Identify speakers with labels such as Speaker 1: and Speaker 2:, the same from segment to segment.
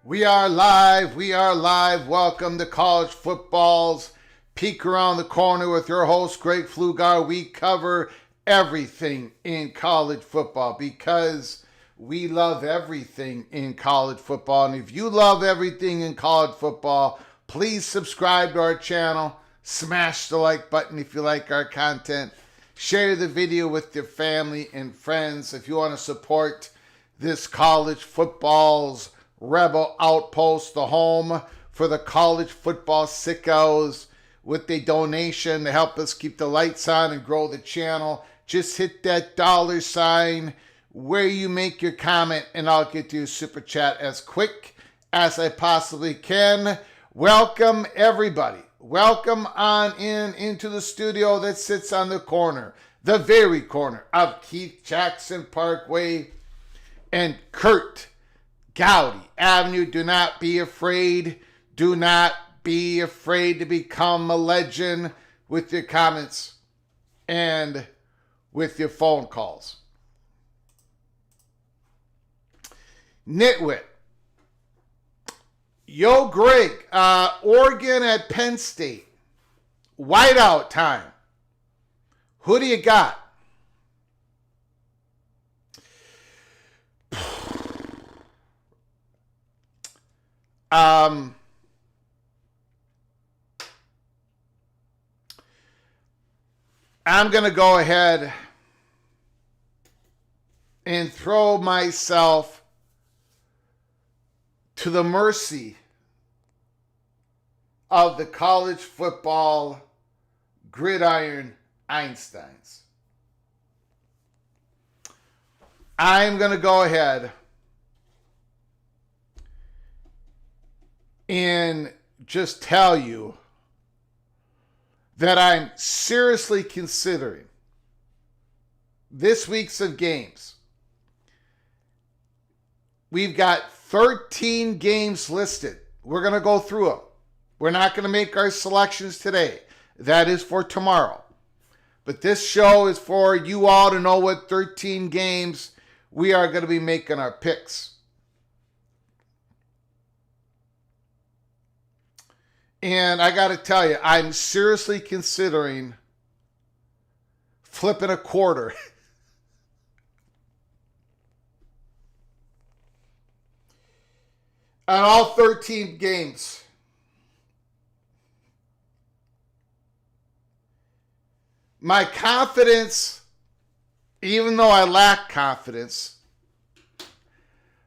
Speaker 1: We are live. We are live. Welcome to College Football's Peek Around the Corner with your host, Greg Flugar. We cover everything in college football because we love everything in college football. And if you love everything in college football, please subscribe to our channel. Smash the like button if you like our content. Share the video with your family and friends if you want to support this college football's rebel outpost, the home for the college football sickos, with a donation to help us keep the lights on and grow the channel. Just hit that $ where you make your comment and I'll get to your super chat as quick as I possibly can. Welcome everybody. Welcome on into the studio that sits on the corner, the very corner of Keith Jackson Parkway and Kurt Gowdy Avenue. Do not be afraid. Do not be afraid to become a legend with your comments and with your phone calls. Nitwit. Yo, Greg. Oregon at Penn State. Whiteout time. Who do you got? I'm going to go ahead and throw myself to the mercy of the college football gridiron Einsteins. I'm going to go ahead and just tell you that I'm seriously considering this week's of games. We've got 13 games listed. We're going to go through them. We're not going to make our selections today. That is for tomorrow. But this show is for you all to know what 13 games we are going to be making our picks. And I got to tell you, I'm seriously considering flipping a quarter. On all 13 games. My confidence, even though I lack confidence,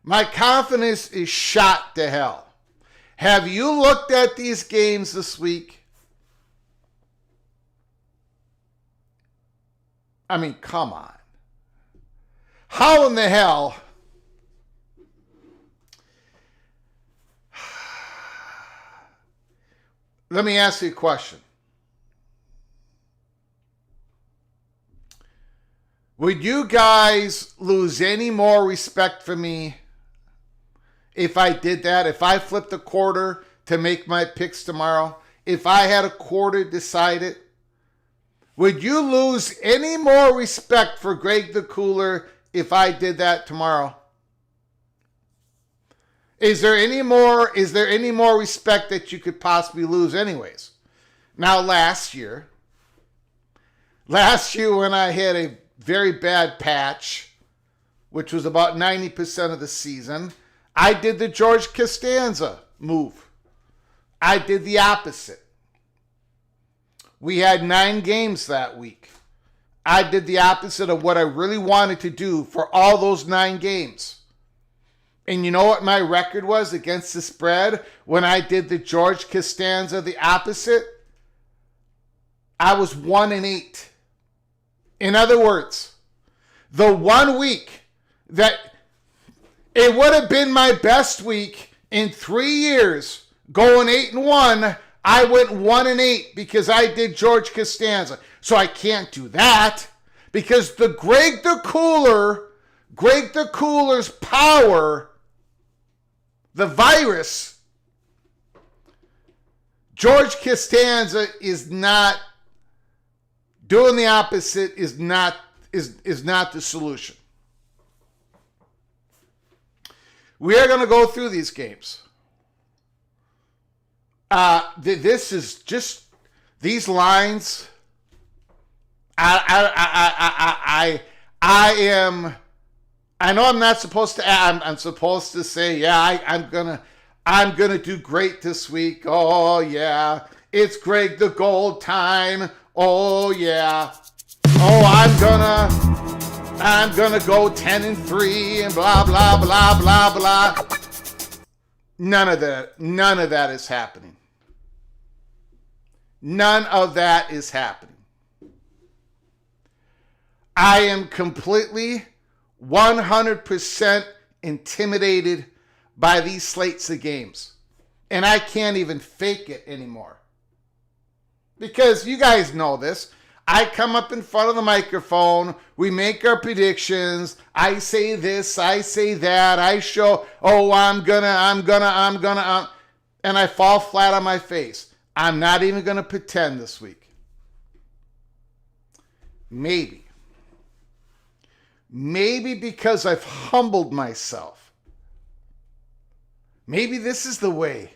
Speaker 1: my confidence is shot to hell. Have you looked at these games this week? I mean, come on. How in the hell? Let me ask you a question. Would you guys lose any more respect for me if I did that? If I flipped a quarter to make my picks tomorrow? If I had a quarter decided? Would you lose any more respect for Greg the Cooler if I did that tomorrow? Is there any more respect that you could possibly lose anyways? Now last year when I had a very bad patch, which was about 90% of the season, I did the George Costanza move. I did the opposite. We had 9 games that week. I did the opposite of what I really wanted to do for all those 9 games. And you know what my record was against the spread when I did the George Costanza the opposite? I was 1-8. In other words, the 1 week that it would have been my best week in 3 years, going 8-1, I went 1-8 because I did George Costanza. So I can't do that because the Greg the Cooler's power, the virus, George Costanza is not doing the opposite, is not the solution. We are going to go through these games. This is just these lines. I know I'm not supposed to. I'm supposed to say, yeah, I'm gonna do great this week. Oh yeah, it's Greg the Gold time. Oh yeah. Oh, I'm gonna go 10-3 and blah blah blah blah blah. None of that is happening. None of that is happening. I am completely 100% intimidated by these slates of games. And I can't even fake it anymore. Because you guys know this. I come up in front of the microphone. We make our predictions. I say this. I say that. I show, I'm gonna. And I fall flat on my face. I'm not even going to pretend this week. Maybe because I've humbled myself. Maybe this is the way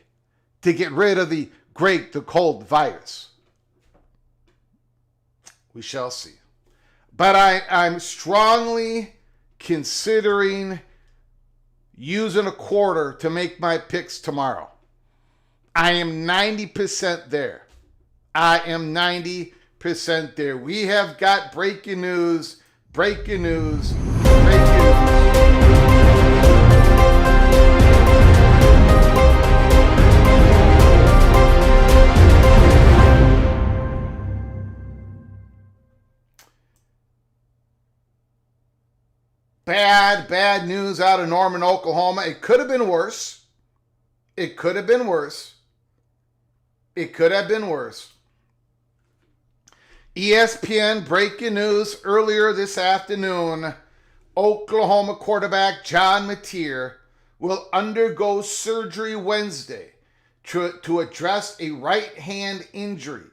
Speaker 1: to get rid of the Greg the Cold virus. We shall see. But I'm strongly considering using a quarter to make my picks tomorrow. I am 90% there. I am 90% there. We have got breaking news. Breaking news. Breaking news. Bad news out of Norman, Oklahoma. It could have been worse. It could have been worse. It could have been worse. ESPN breaking news earlier this afternoon. Oklahoma quarterback John Mateer will undergo surgery Wednesday to address a right hand injury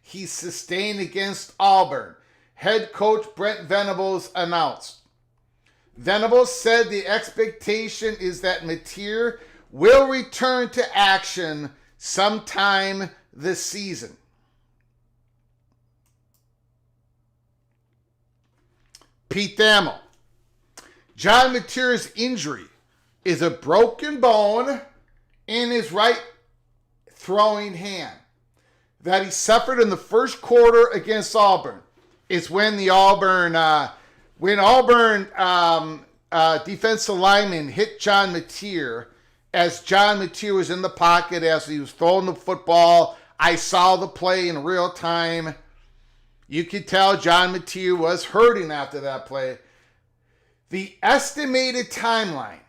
Speaker 1: he sustained against Auburn. Head coach Brent Venables announced. Venables said the expectation is that Mateer will return to action sometime this season. Pete Thamel. John Mateer's injury is a broken bone in his right throwing hand that he suffered in the first quarter against Auburn. It's when the Auburn defensive lineman hit John Mateer as John Mateer was in the pocket as he was throwing the football. I saw the play in real time. You could tell John Mateer was hurting after that play. The estimated timeline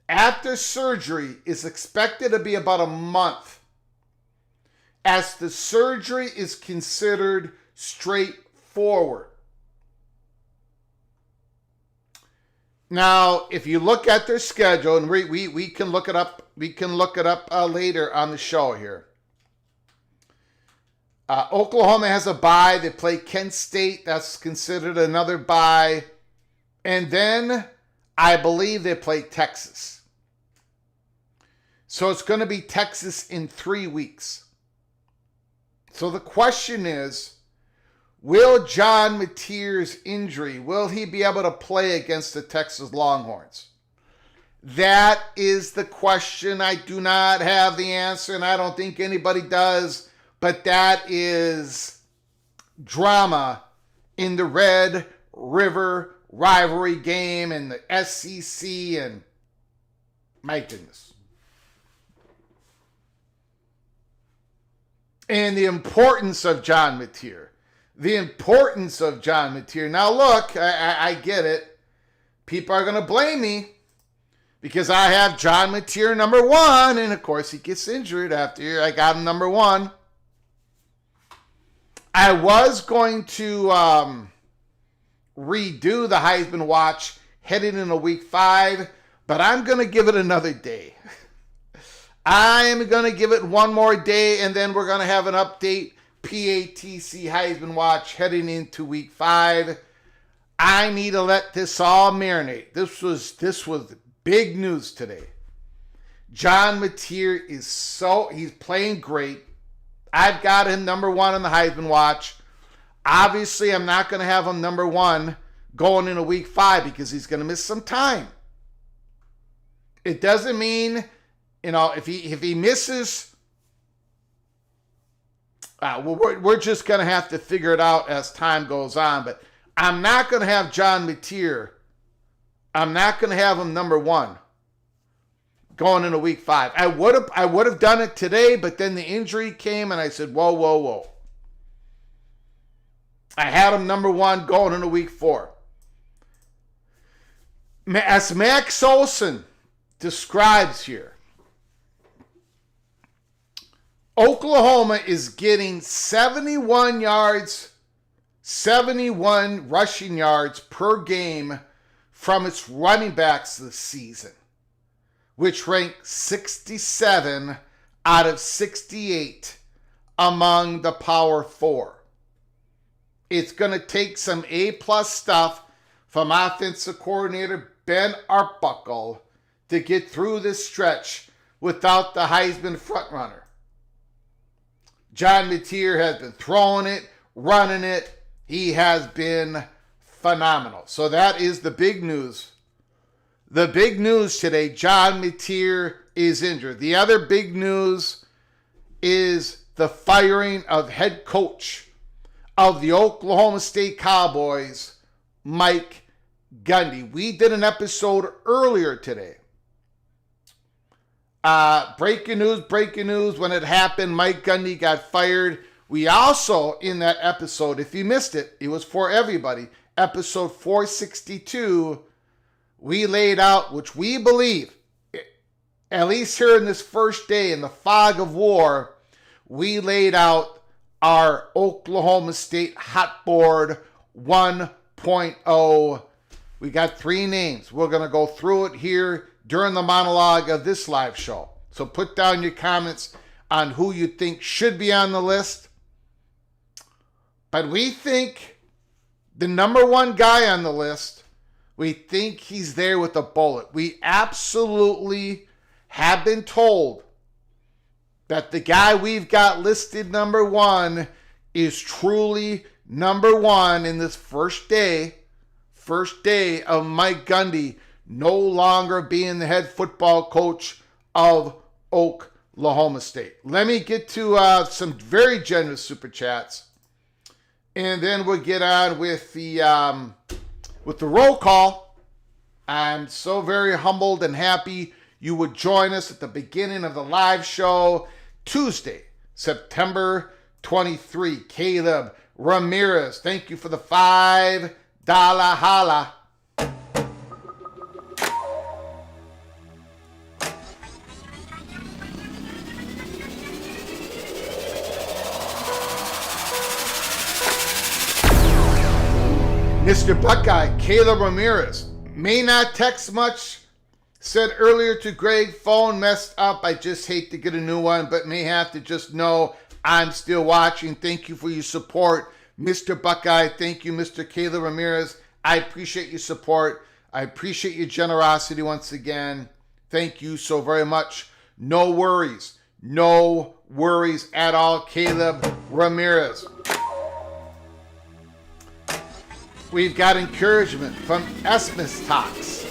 Speaker 1: after surgery is expected to be about a month, as the surgery is considered straightforward. Now, if you look at their schedule, and we can look it up, later on the show here. Oklahoma has a bye. They play Kent State. That's considered another bye. And then I believe they play Texas. So it's going to be Texas in 3 weeks. So the question is, will John Mateer's injury, will he be able to play against the Texas Longhorns? That is the question. I do not have the answer, and I don't think anybody does. But that is drama in the Red River rivalry game and the SEC, and my goodness. And the importance of John Mateer. The importance of John Mateer. Now look, I get it. People are going to blame me because I have John Mateer number 1, and of course he gets injured after I got him number 1. I was going to redo the Heisman Watch heading into week 5, but I'm going to give it another day. I'm going to give it one more day, and then we're going to have an update PATC Heisman Watch heading into week 5. I need to let this all marinate. This was big news today. John Mateer he's playing great. I've got him number 1 on the Heisman Watch. Obviously, I'm not going to have him number 1 going into week 5 because he's going to miss some time. It doesn't mean, if he misses, we're just going to have to figure it out as time goes on. But I'm not going to have John Mateer. I'm not going to have him number 1 going into week 5. I would have done it today, but then the injury came and I said, whoa. I had him number 1 going into week 4. As Max Olson describes here, Oklahoma is getting 71 rushing yards per game from its running backs this season, which ranked 67 out of 68 among the Power 4. It's going to take some A-plus stuff from offensive coordinator Ben Arbuckle to get through this stretch without the Heisman frontrunner. John Mateer has been throwing it, running it. He has been phenomenal. So that is the big news. The big news today, John Mateer is injured. The other big news is the firing of head coach of the Oklahoma State Cowboys, Mike Gundy. We did an episode earlier today. Breaking news. When it happened, Mike Gundy got fired. We also, in that episode, if you missed it, it was for everybody, episode 462, we laid out, which we believe, at least here in this first day in the fog of war, we laid out our Oklahoma State Hot Board 1.0. We got 3 names. We're going to go through it here during the monologue of this live show. So put down your comments on who you think should be on the list. But we think the number 1 guy on the list, we think he's there with a bullet. We absolutely have been told that the guy we've got listed number 1 is truly number 1 in this first day of Mike Gundy no longer being the head football coach of Oklahoma State. Let me get to some very generous super chats, and then we'll get on with the roll call. I'm so very humbled and happy you would join us at the beginning of the live show, Tuesday, September 23. Caleb Ramirez, thank you for the $5 holla. Mr. Buckeye, Caleb Ramirez, may not text much, said earlier to Greg, phone messed up, I just hate to get a new one, but may have to just know I'm still watching. Thank you for your support, Mr. Buckeye. Thank you, Mr. Caleb Ramirez. I appreciate your support. I appreciate your generosity once again. Thank you so very much. No worries. No worries at all, Caleb Ramirez. We've got encouragement from Esmus Talks.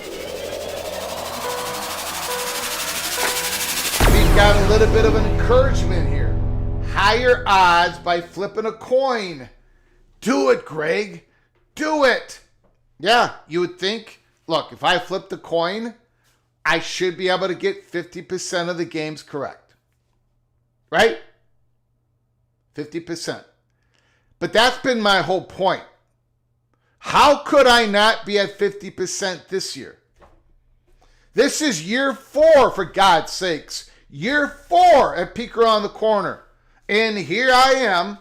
Speaker 1: We've got a little bit of an encouragement here. Higher odds by flipping a coin. Do it, Greg. Do it. Yeah, you would think, look, if I flip the coin, I should be able to get 50% of the games correct. Right? 50%. But that's been my whole point. How could I not be at 50% this year? This is year 4, for God's sakes. Year 4 at Peek Around the Corner. And here I am.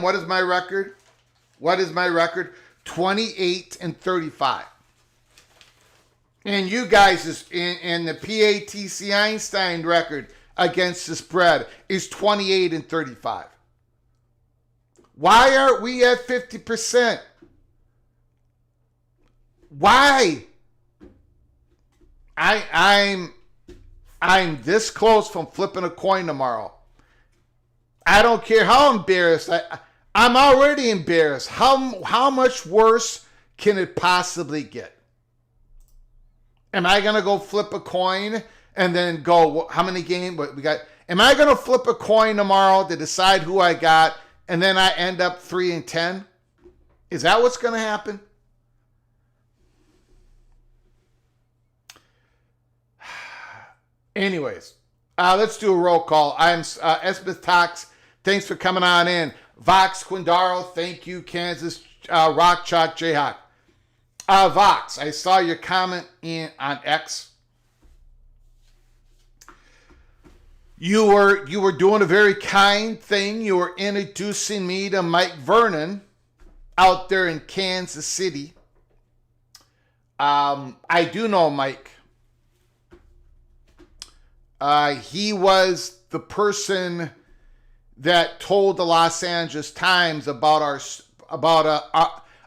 Speaker 1: What is my record? 28-35. And you guys, in the PATC Einstein record against the spread is 28-35. Why aren't we at 50%? Why? I'm this close from flipping a coin tomorrow. I don't care how embarrassed. I'm already embarrassed. How much worse can it possibly get? Am I going to go flip a coin and then go, how many games we got? Am I going to flip a coin tomorrow to decide who I got and then I end up 3-10? Is that what's going to happen? Anyways, let's do a roll call. I'm Esmith Tox. Thanks for coming on in. Vox Quindaro, thank you. Kansas Rock Chalk Jayhawk. Vox, I saw your comment on X. You were doing a very kind thing. You were introducing me to Mike Vernon out there in Kansas City. I do know Mike. He was the person that told the Los Angeles Times about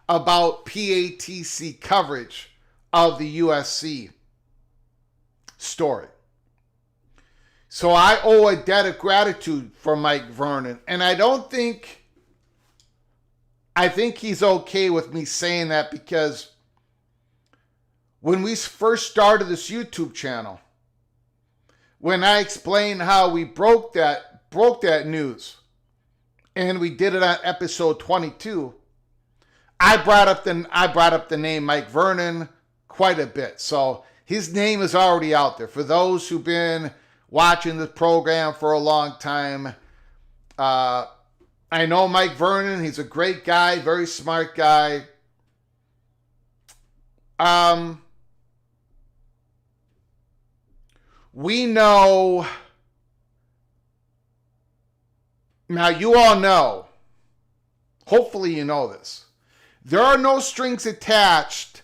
Speaker 1: PATC coverage of the USC story. So I owe a debt of gratitude for Mike Vernon. And I think he's okay with me saying that, because when we first started this YouTube channel, when I explained how we broke that news, and we did it on episode 22, I brought up the name Mike Vernon quite a bit. So his name is already out there. For those who've been watching this program for a long time, I know Mike Vernon. He's a great guy, very smart guy. We know Now, you all know, hopefully you know this, there are no strings attached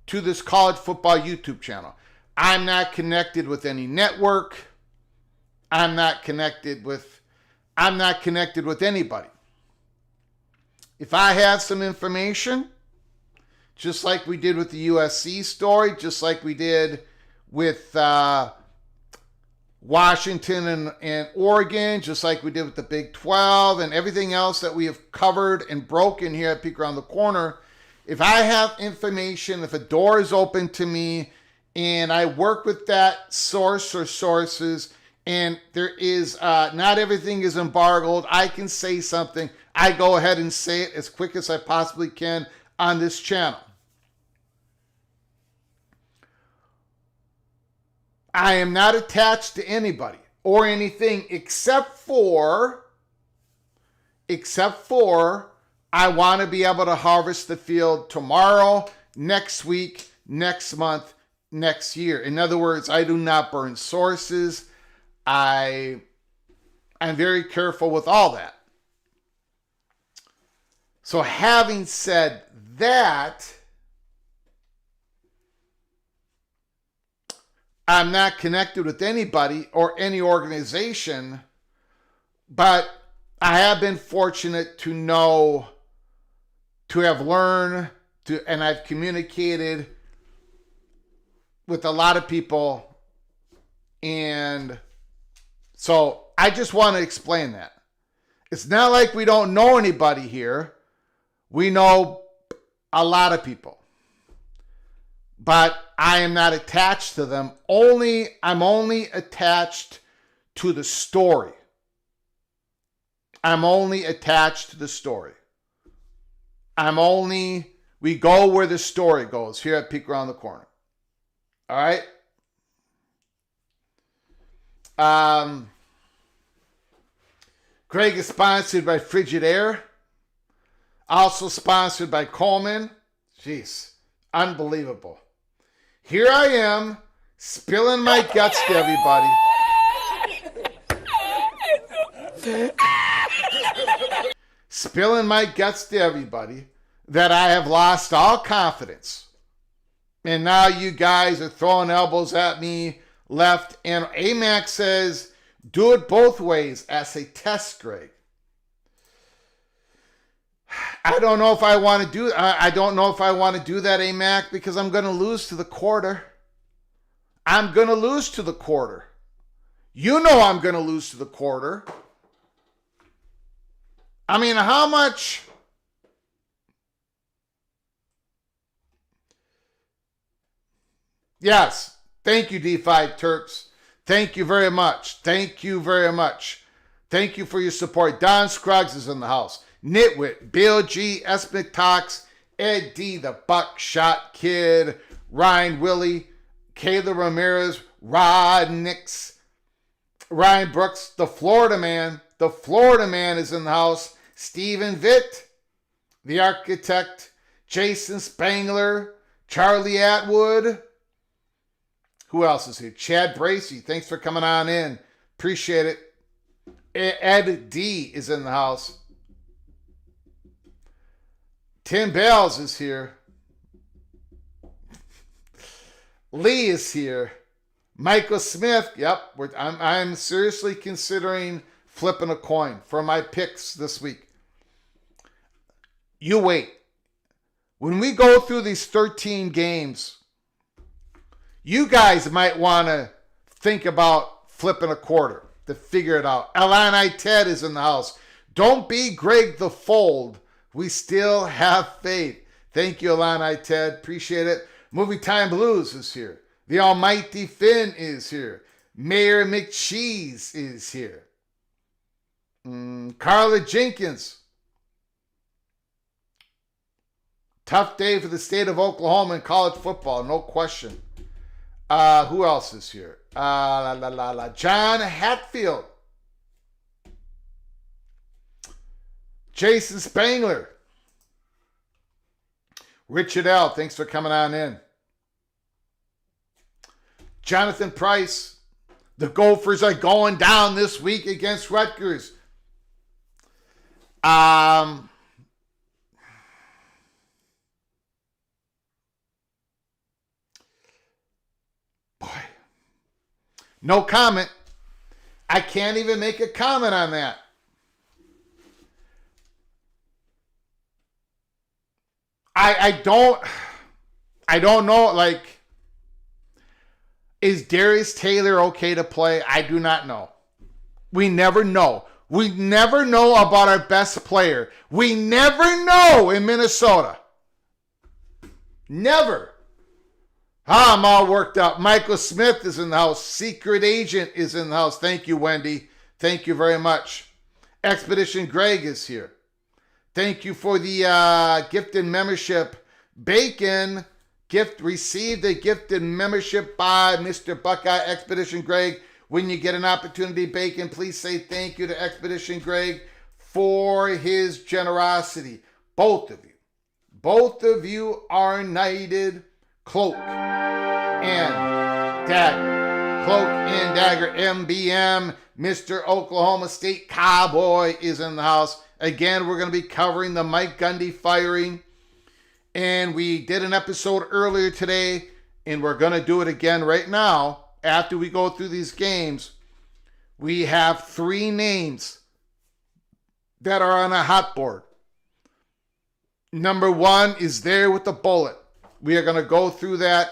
Speaker 1: to this college football YouTube channel. I'm not connected with any network. I'm not connected with anybody. If I have some information, just like we did with the USC story, just like we did with Washington and Oregon, just like we did with the Big 12 and everything else that we have covered and broken here at Peek Around the Corner, if I have information, if a door is open to me and I work with that source or sources and there is, not everything is embargoed, I can say something, I go ahead and say it as quick as I possibly can on this channel. I am not attached to anybody or anything except for I want to be able to harvest the field tomorrow, next week, next month, next year. In other words, I do not burn sources. I'm very careful with all that. So having said that, I'm not connected with anybody or any organization, but I have been fortunate to know, to have learned, and I've communicated with a lot of people. And so I just want to explain that. It's not like we don't know anybody here. We know a lot of people. But I am not attached to them. I'm only attached to the story. I'm only attached to the story. We go where the story goes here at Peek Around the Corner. All right? Greg is sponsored by Frigidaire. Also sponsored by Coleman. Jeez, unbelievable. Here I am, spilling my guts to everybody. Spilling my guts to everybody that I have lost all confidence. And now you guys are throwing elbows at me left. And AMAC says, do it both ways as a test, Greg. I don't know if I want to do that, AMAC, because I'm going to lose to the quarter. I'm going to lose to the quarter. You know I'm going to lose to the quarter. I mean, how much? Yes. Thank you, D5 Terps. Thank you very much. Thank you very much. Thank you for your support. Don Scruggs is in the house. Nitwit, Bill G, S. McTox, Ed D, the Buckshot Kid, Ryan Willie, Kayla Ramirez, Rod Nix, Ryan Brooks, the Florida Man. The Florida Man is in the house. Stephen Vitt, the Architect, Jason Spangler, Charlie Atwood. Who else is here? Chad Bracey, thanks for coming on in. Appreciate it. Ed D is in the house. Tim Bales is here. Lee is here. Michael Smith. Yep. I'm seriously considering flipping a coin for my picks this week. You wait. When we go through these 13 games, you guys might want to think about flipping a quarter to figure it out. Illini Ted is in the house. Don't be Greg the Fold. We still have faith. Thank you, Illini Ted. Appreciate it. Movie Time Blues is here. The Almighty Finn is here. Mayor McCheese is here. Carla Jenkins. Tough day for the state of Oklahoma in college football, no question. Who else is here? John Hatfield. Jason Spangler. Richard L., thanks for coming on in. Jonathan Price. The Gophers are going down this week against Rutgers. Um, boy, no comment. I can't even make a comment on that. I don't know. Like, is Darius Taylor okay to play? I do not know. We never know. We never know about our best player. We never know in Minnesota. Never. I'm all worked up. Michael Smith is in the house. Secret Agent is in the house. Thank you, Wendy. Thank you very much. Expedition Greg is here. Thank you for the gifted membership. Bacon received a gifted membership by Mr. Buckeye Expedition Greg. When you get an opportunity, Bacon, please say thank you to Expedition Greg for his generosity. Both of you. Both of you are knighted. Cloak and Dagger. Cloak and Dagger MBM. Mr. Oklahoma State Cowboy is in the house. Again, we're going to be covering the Mike Gundy firing. And we did an episode earlier today, and we're going to do it again right now. After we go through these games, we have 3 names that are on a hot board. Number 1 is there with the bullet. We are going to go through that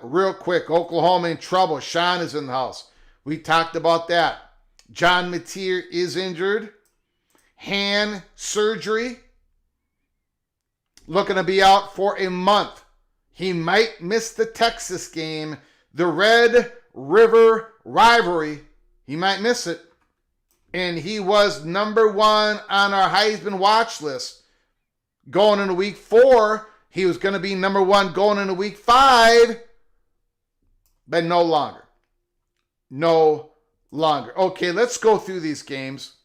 Speaker 1: real quick. Oklahoma in trouble. Sean is in the house. We talked about that. John Mateer is injured. Hand surgery. Looking to be out for a month. He might miss the Texas game. The Red River rivalry. He might miss it. And he was number 1 on our Heisman watch list. Going into week 4. He was going to be number 1 going into week 5. But no longer. No longer. Okay, let's go through these games.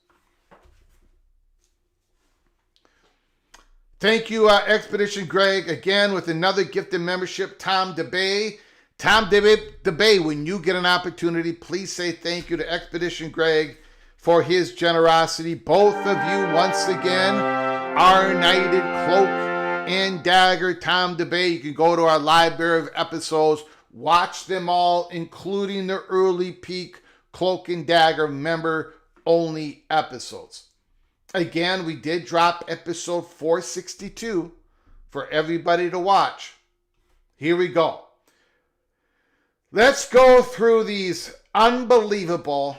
Speaker 1: Thank you, Expedition Greg, again with another gifted membership. Tom DeBay. Tom DeBay, when you get an opportunity, please say thank you to Expedition Greg for his generosity. Both of you, once again, are knighted. Cloak and Dagger. Tom DeBay, you can go to our library of episodes, watch them all, including the early peak Cloak and Dagger member-only episodes. Again, we did drop episode 462 for everybody to watch. Here we go. Let's go through these unbelievable,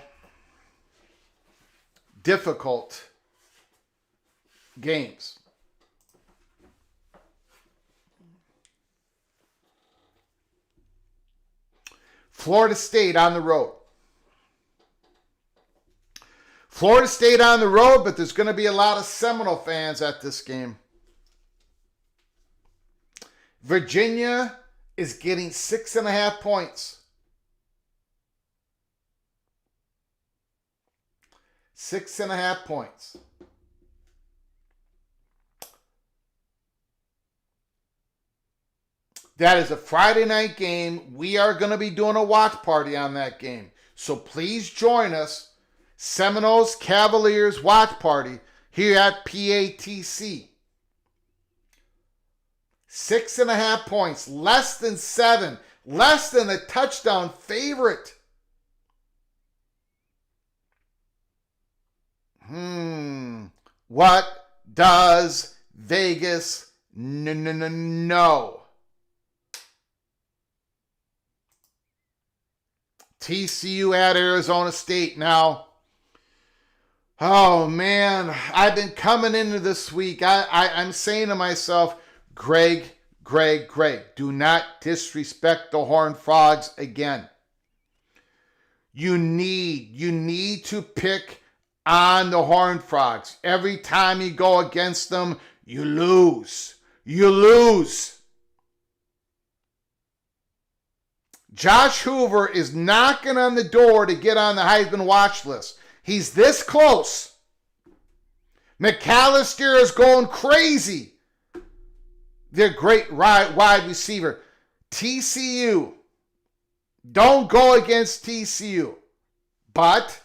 Speaker 1: difficult games. Florida State on the road. Florida State on the road, but there's going to be a lot of Seminole fans at this game. Virginia is getting 6.5 points. 6.5 points. That is a Friday night game. We are going to be doing a watch party on that game. So please join us. Seminoles Cavaliers watch party here at PATC. 6.5 points. Less than 7. Less than a touchdown favorite. What does Vegas know? TCU at Arizona State. Now, oh man, I've been coming into this week. I'm saying to myself, Greg, do not disrespect the Horned Frogs again. You need to pick on the Horned Frogs. Every time you go against them, you lose. You lose. Josh Hoover is knocking on the door to get on the Heisman watch list. He's this close. McAllister is going crazy. Their great wide receiver. TCU. Don't go against TCU. But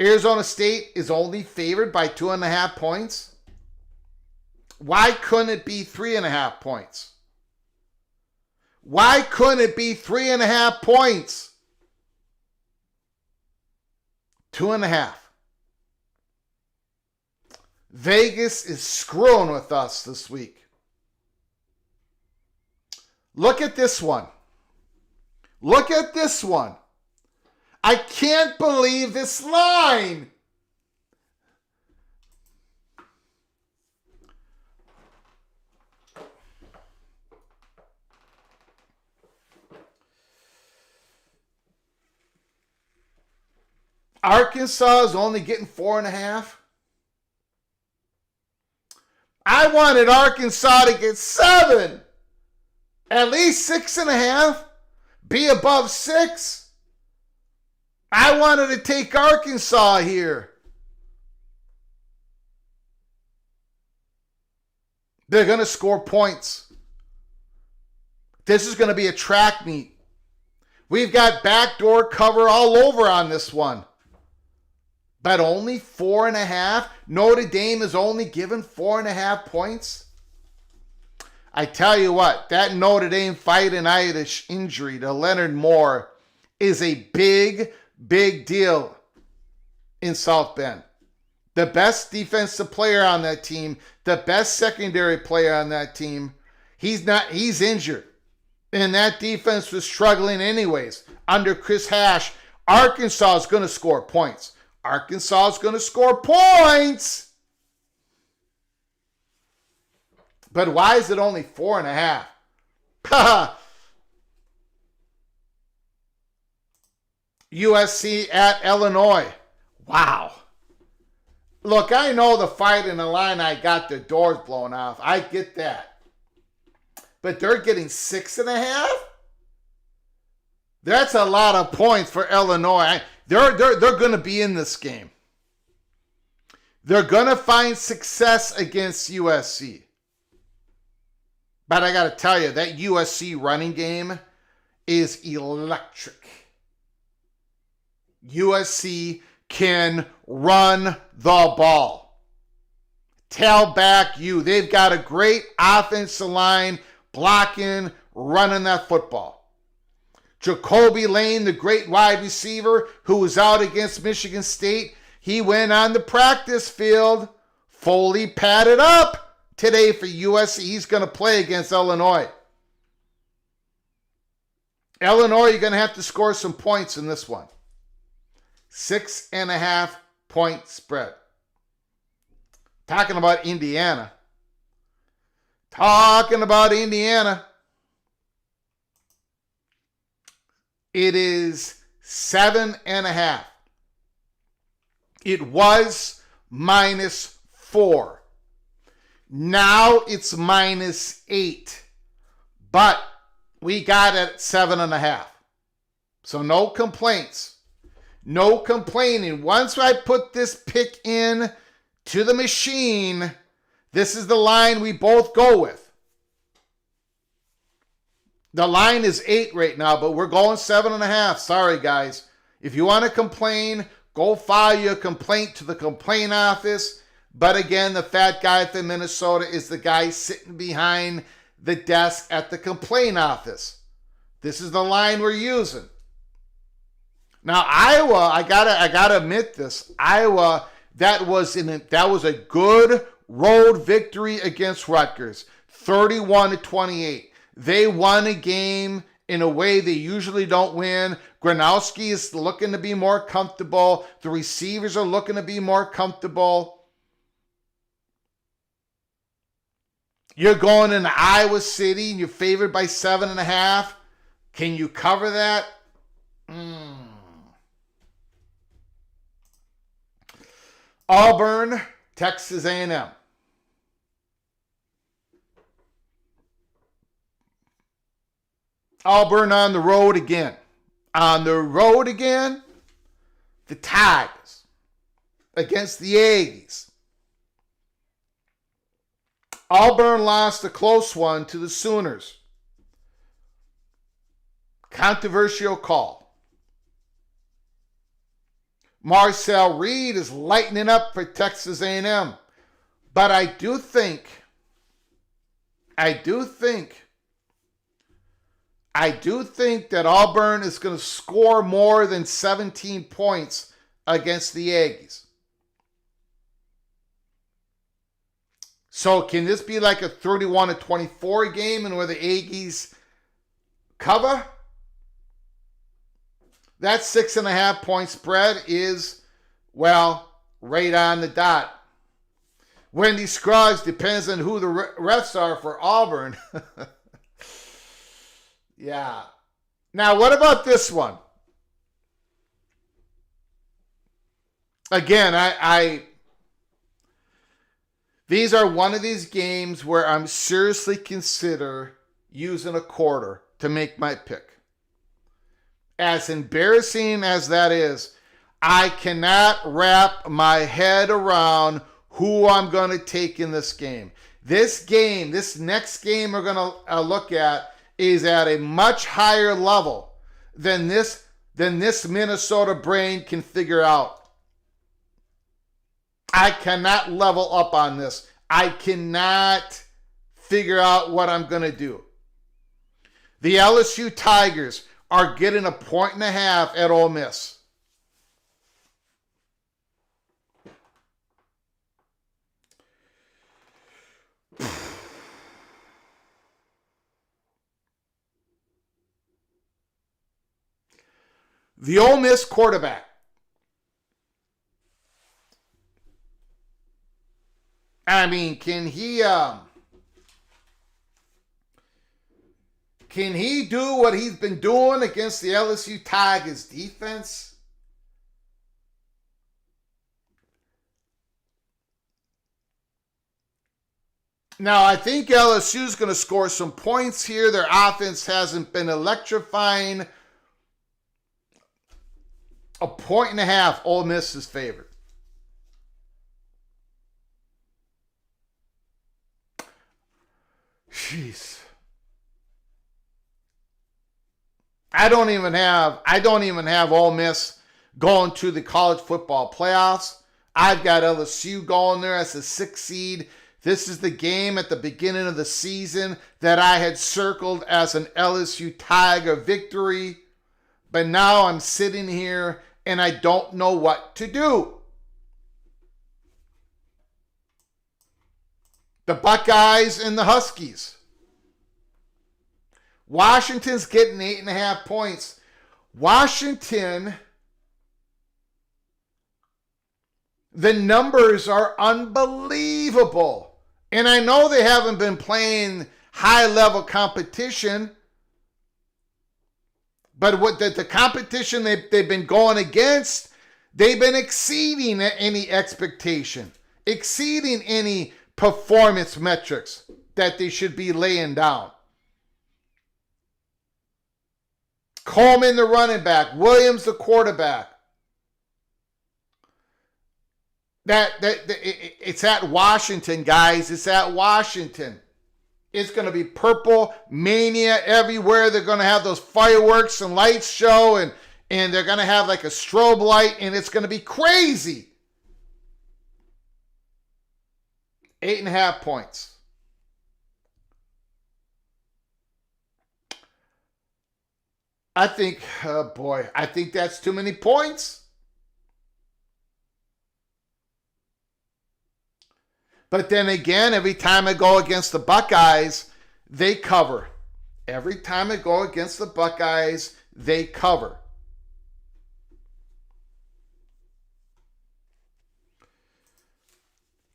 Speaker 1: Arizona State is only favored by 2.5 points. Why couldn't it be 3.5 points? Why couldn't it be 3.5 points? 2.5. Vegas is screwing with us this week. Look at this one. Look at this one. I can't believe this line. Arkansas is only getting 4.5. I wanted Arkansas to get 7. At least 6.5. Be above 6. I wanted to take Arkansas here. They're going to score points. This is going to be a track meet. We've got backdoor cover all over on this one. But only 4.5. Notre Dame is only given 4.5 points. I tell you what, that Notre Dame fight-itis injury to Leonard Moore is a big, big deal in South Bend. The best defensive player on that team, the best secondary player on that team, he's injured. And that defense was struggling anyways. Under Chris Hash, Arkansas is going to score points. Arkansas is going to score points. But why is it only 4.5? USC at Illinois. Wow. Look, I know the fight in the line, I got the doors blown off. I get that. But they're getting 6.5? That's a lot of points for Illinois. They're going to be in this game. They're going to find success against USC. But I got to tell you, that USC running game is electric. USC can run the ball. Tailback you. They've got a great offensive line blocking, running that football. Jacoby Lane, the great wide receiver who was out against Michigan State, he went on the practice field, fully padded up today for USC. He's going to play against Illinois. Illinois, you're going to have to score some points in this one. 6.5 point spread. Talking about Indiana. It is 7.5. It was -4. Now it's -8. But we got it at 7.5. So no complaints. No complaining. Once I put this pick in to the machine, this is the line we both go with. The line is 8 right now, but we're going 7.5. Sorry, guys. If you want to complain, go file your complaint to the complaint office. But again, the fat guy from Minnesota is the guy sitting behind the desk at the complaint office. This is the line we're using. Now, Iowa, I gotta admit this. Iowa, that was a good road victory against Rutgers, 31-28. They won a game in a way they usually don't win. Gronowski is looking to be more comfortable. The receivers are looking to be more comfortable. You're going into Iowa City and you're favored by 7.5. Can you cover that? Auburn, Texas A&M. Auburn on the road again. The Tigers against the Aggies. Auburn lost a close one to the Sooners. Controversial call. Marcel Reed is lightening up for Texas A&M. But I do think that Auburn is going to score more than 17 points against the Aggies. So can this be like a 31-24 game and where the Aggies cover? That 6.5 point spread is, well, right on the dot. Wendy Scruggs depends on who the refs are for Auburn. Yeah. Now, what about this one? Again, these are one of these games where I'm seriously consider using a quarter to make my pick. As embarrassing as that is, I cannot wrap my head around who I'm going to take in this game. This next game we're going to look at is at a much higher level than this Minnesota brain can figure out. I cannot level up on this. I cannot figure out what I'm going to do. The LSU Tigers are getting 1.5 points at Ole Miss. The Ole Miss quarterback. I mean, can he do what he's been doing against the LSU Tigers defense? Now, I think LSU's going to score some points here. Their offense hasn't been electrifying. 1.5 points, Ole Miss is favored. Jeez. I don't even have Ole Miss going to the college football playoffs. I've got LSU going there as a 6th seed. This is the game at the beginning of the season that I had circled as an LSU Tiger victory. But now I'm sitting here and I don't know what to do. The Buckeyes and the Huskies. Washington's getting 8.5 points. Washington, the numbers are unbelievable. And I know they haven't been playing high-level competition, but what the competition they've been going against, they've been exceeding any expectation, exceeding any performance metrics that they should be laying down. Coleman, the running back. Williams, the quarterback. It's at Washington, guys. It's at Washington. It's going to be purple mania everywhere. They're going to have those fireworks and lights show, and they're going to have like a strobe light, and it's going to be crazy. 8.5 points. I think that's too many points. But then again, every time I go against the Buckeyes, they cover. Every time I go against the Buckeyes, they cover.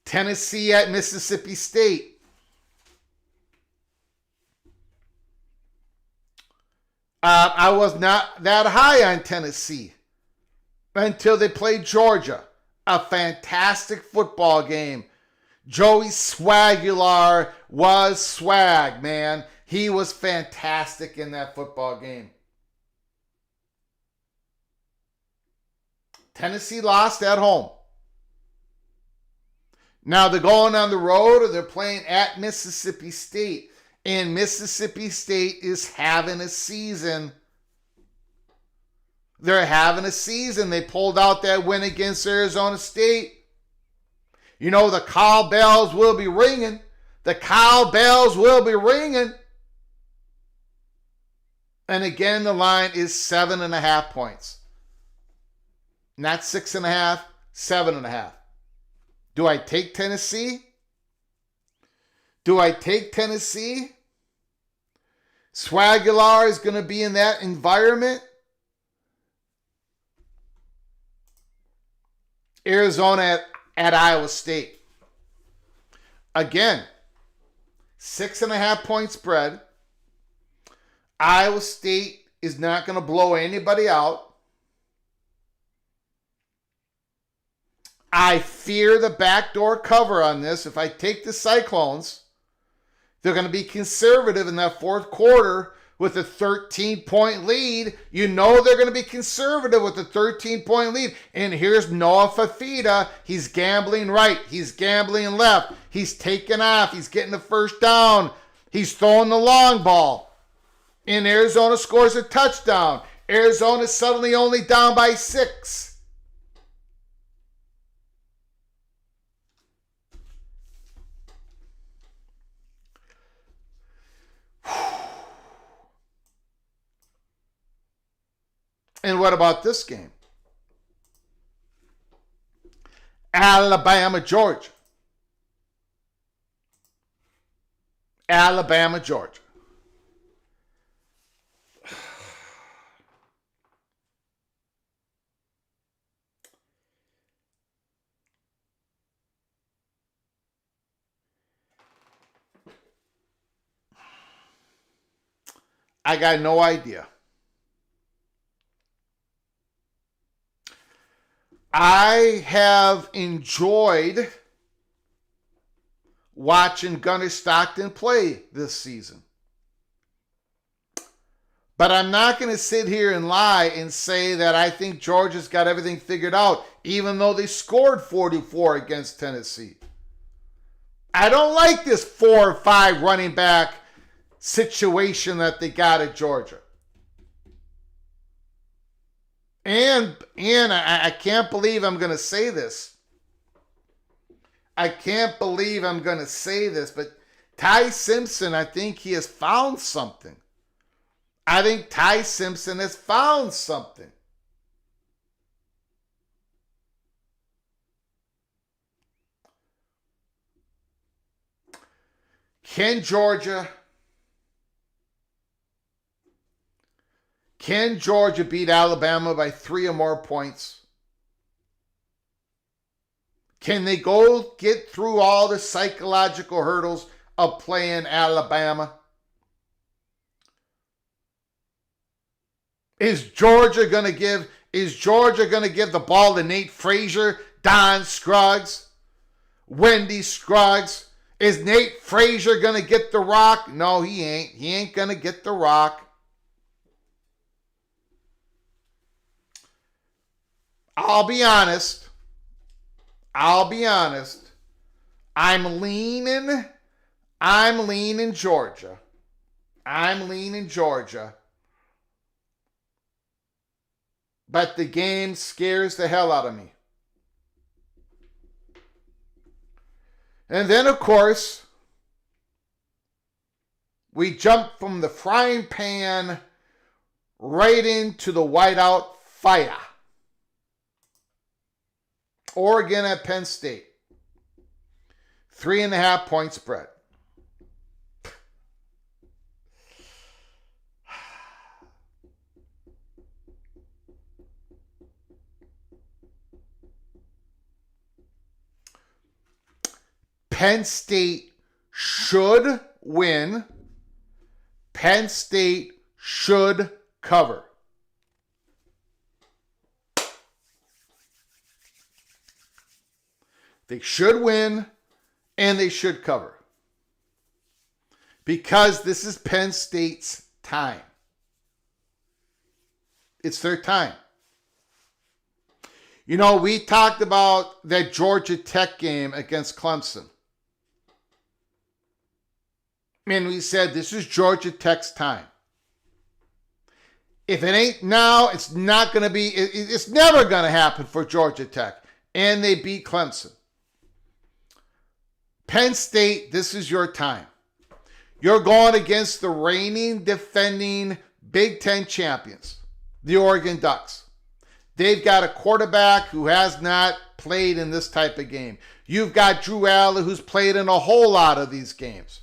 Speaker 1: Tennessee at Mississippi State. I was not that high on Tennessee until they played Georgia. A fantastic football game. Joey Swagular was swag, man. He was fantastic in that football game. Tennessee lost at home. Now they're going on the road or they're playing at Mississippi State. And Mississippi State is having a season. They're having a season. They pulled out that win against Arizona State. You know, the cowbells will be ringing. The cowbells will be ringing. And again, the line is 7.5 points. Not 6.5, 7.5. Do I take Tennessee? Do I take Tennessee? Swagular is going to be in that environment. Arizona at Iowa State. Again, 6.5 point spread. Iowa State is not going to blow anybody out. I fear the backdoor cover on this. If I take the Cyclones, they're going to be conservative in that fourth quarter with a 13-point lead. You know they're going to be conservative with a 13-point lead. And here's Noah Fafita. He's gambling right. He's gambling left. He's taking off. He's getting the first down. He's throwing the long ball. And Arizona scores a touchdown. Arizona's suddenly only down by 6. And what about this game? Alabama, Georgia. Alabama, Georgia. I got no idea. I have enjoyed watching Gundy Stockton play this season. But I'm not going to sit here and lie and say that I think Georgia's got everything figured out, even though they scored 44 against Tennessee. I don't like this 4 or 5 running back situation that they got at Georgia. And I can't believe I'm going to say this. I can't believe I'm going to say this, but Ty Simpson, I think he has found something. I think Ty Simpson has found something. Can Georgia beat Alabama by 3 or more points? Can they go get through all the psychological hurdles of playing Alabama? Is Georgia going to give the ball to Nate Frazier, Don Scruggs, Wendy Scruggs? Is Nate Frazier going to get the rock? No, he ain't. He ain't going to get the rock. I'll be honest. I'm leaning Georgia. But the game scares the hell out of me. And then, of course, we jump from the frying pan right into the whiteout fire. Oregon at Penn State. 3.5 point spread. Penn State should win. Penn State should cover. They should win, and they should cover. Because this is Penn State's time. It's their time. You know, we talked about that Georgia Tech game against Clemson. And we said this is Georgia Tech's time. If it ain't now, it's not going to be, it's never going to happen for Georgia Tech. And they beat Clemson. Penn State, this is your time. You're going against the reigning, defending Big Ten champions, the Oregon Ducks. They've got a quarterback who has not played in this type of game. You've got Drew Allen, who's played in a whole lot of these games.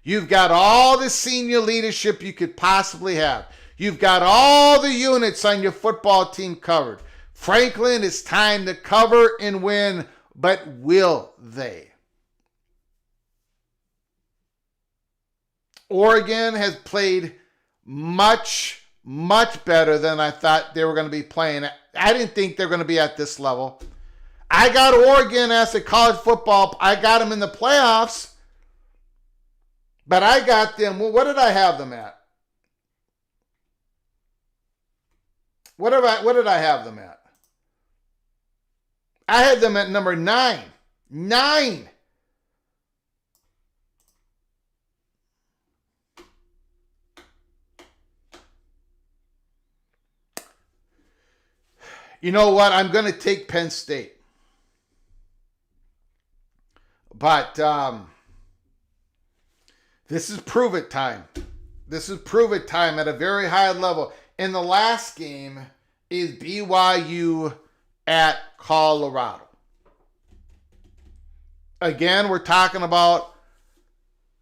Speaker 1: You've got all the senior leadership you could possibly have. You've got all the units on your football team covered. Franklin, it's time to cover and win, but will they? Oregon has played much better than I thought they were going to be playing. I didn't think they were going to be at this level. I got Oregon as a college football. I got them in the playoffs, but I got them. Well, what did I have them at? What did I have them at? I had them at number 9. 9. You know what? I'm going to take Penn State. But this is prove it time. This is prove it time at a very high level. And the last game is BYU at Colorado. Again, we're talking about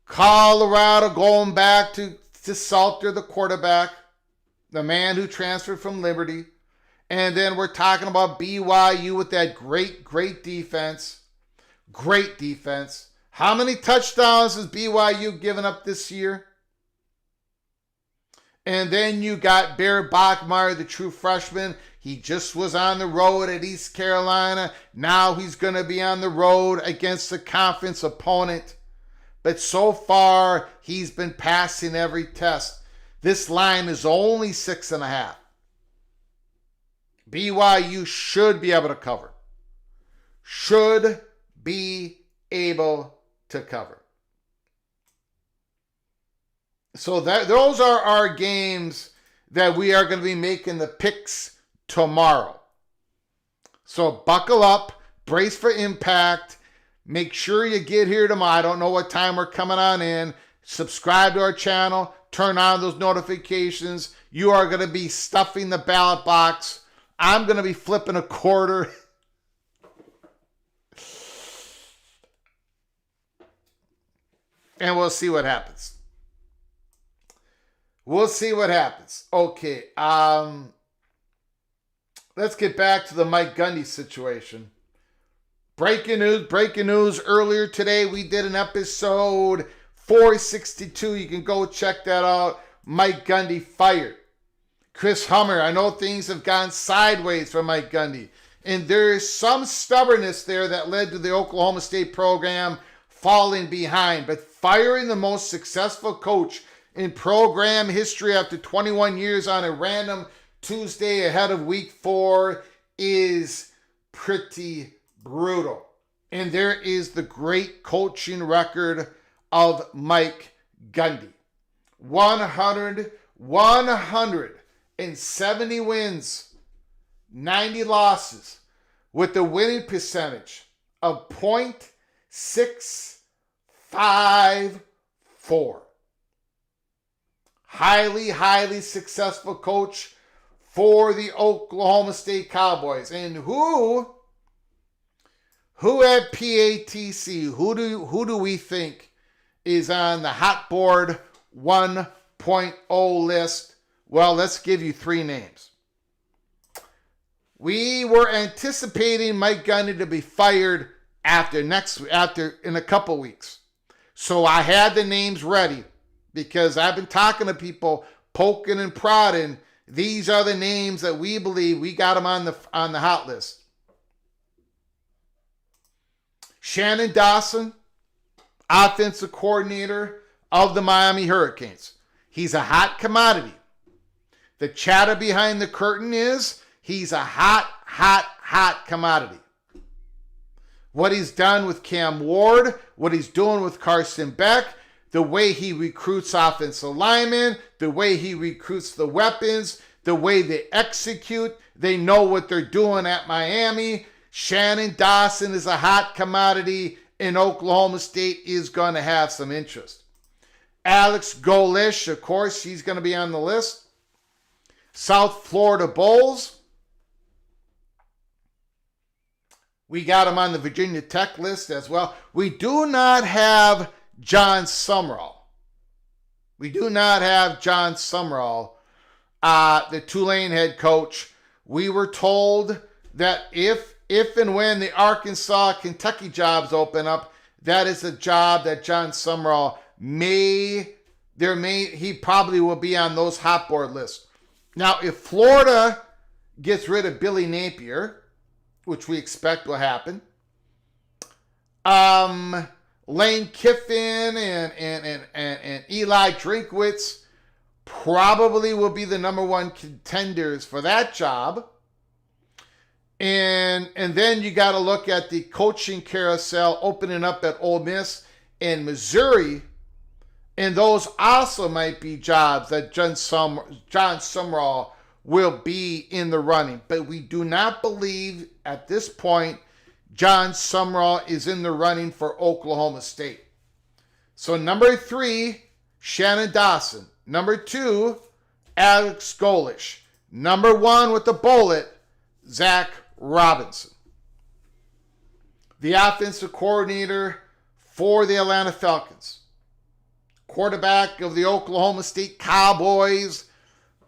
Speaker 1: Colorado going back to Salter, the quarterback, the man who transferred from Liberty. And then we're talking about BYU with that great defense. Great defense. How many touchdowns has BYU given up this year? And then you got Bear Bachmeier, the true freshman. He just was on the road at East Carolina. Now he's going to be on the road against a conference opponent. But so far, he's been passing every test. This line is only 6.5. BYU should be able to cover. Should be able to cover. So those are our games that we are going to be making the picks tomorrow. So buckle up, brace for impact. Make sure you get here tomorrow. I don't know what time we're coming on in. Subscribe to our channel. Turn on those notifications. You are going to be stuffing the ballot box. I'm going to be flipping a quarter. And we'll see what happens. We'll see what happens. Okay. Let's get back to the Mike Gundy situation. Breaking news. Earlier today, we did an episode 462. You can go check that out. Mike Gundy fired. Chris Hummer, I know things have gone sideways for Mike Gundy. And there is some stubbornness there that led to the Oklahoma State program falling behind. But firing the most successful coach in program history after 21 years on a random Tuesday ahead of week 4 is pretty brutal. And there is the great coaching record of Mike Gundy. 170 wins, 90 losses, with a winning percentage of .654. Highly successful coach for the Oklahoma State Cowboys. And who at PATC, who do we think is on the hot board 1.0 list? Well, let's give you 3 names. We were anticipating Mike Gundy to be fired after in a couple weeks. So I had the names ready because I've been talking to people, poking and prodding. These are the names that we believe we got them on the hot list. Shannon Dawson, offensive coordinator of the Miami Hurricanes. He's a hot commodity. The chatter behind the curtain is he's a hot commodity. What he's done with Cam Ward, what he's doing with Carson Beck, the way he recruits offensive linemen, the way he recruits the weapons, the way they execute. They know what they're doing at Miami. Shannon Dawson is a hot commodity, and Oklahoma State is going to have some interest. Alex Golish, of course, he's going to be on the list. South Florida Bulls. We got him on the Virginia Tech list as well. We do not have John Summerall. We do not have John Summerall, the Tulane head coach. We were told that if and when the Arkansas, Kentucky jobs open up, that is a job that John Summerall he probably will be on those hot board lists. Now, if Florida gets rid of Billy Napier, which we expect will happen, Lane Kiffin and Eli Drinkwitz probably will be the number one contenders for that job. And then you got to look at the coaching carousel opening up at Ole Miss and Missouri. And those also might be jobs that John Summerall will be in the running. But we do not believe at this point John Summerall is in the running for Oklahoma State. So number 3, Shannon Dawson. Number 2, Alex Golish. Number 1 with the bullet, Zach Robinson. The offensive coordinator for the Atlanta Falcons. Quarterback of the Oklahoma State Cowboys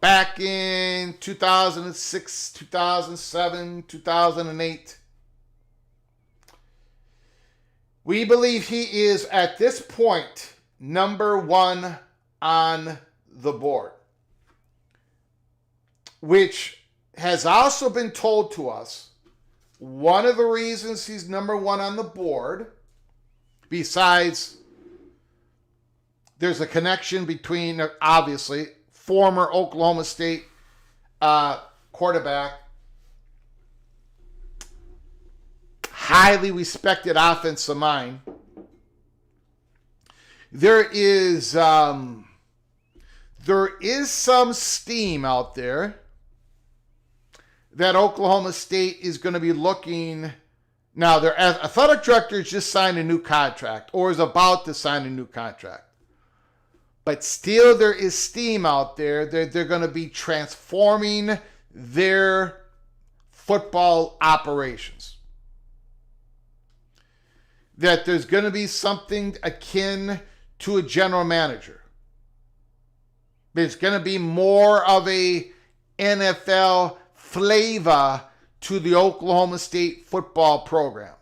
Speaker 1: back in 2006, 2007, 2008. We believe he is, at this point, number 1 on the board, which has also been told to us one of the reasons he's number 1 on the board, besides there's a connection between, obviously, former Oklahoma State quarterback, highly respected offensive mind. There is some steam out there that Oklahoma State is going to be looking. Now, their athletic director just signed a new contract or is about to sign a new contract. But still, there is steam out there. They're going to be transforming their football operations. That there's going to be something akin to a general manager. There's going to be more of a NFL flavor to the Oklahoma State football program.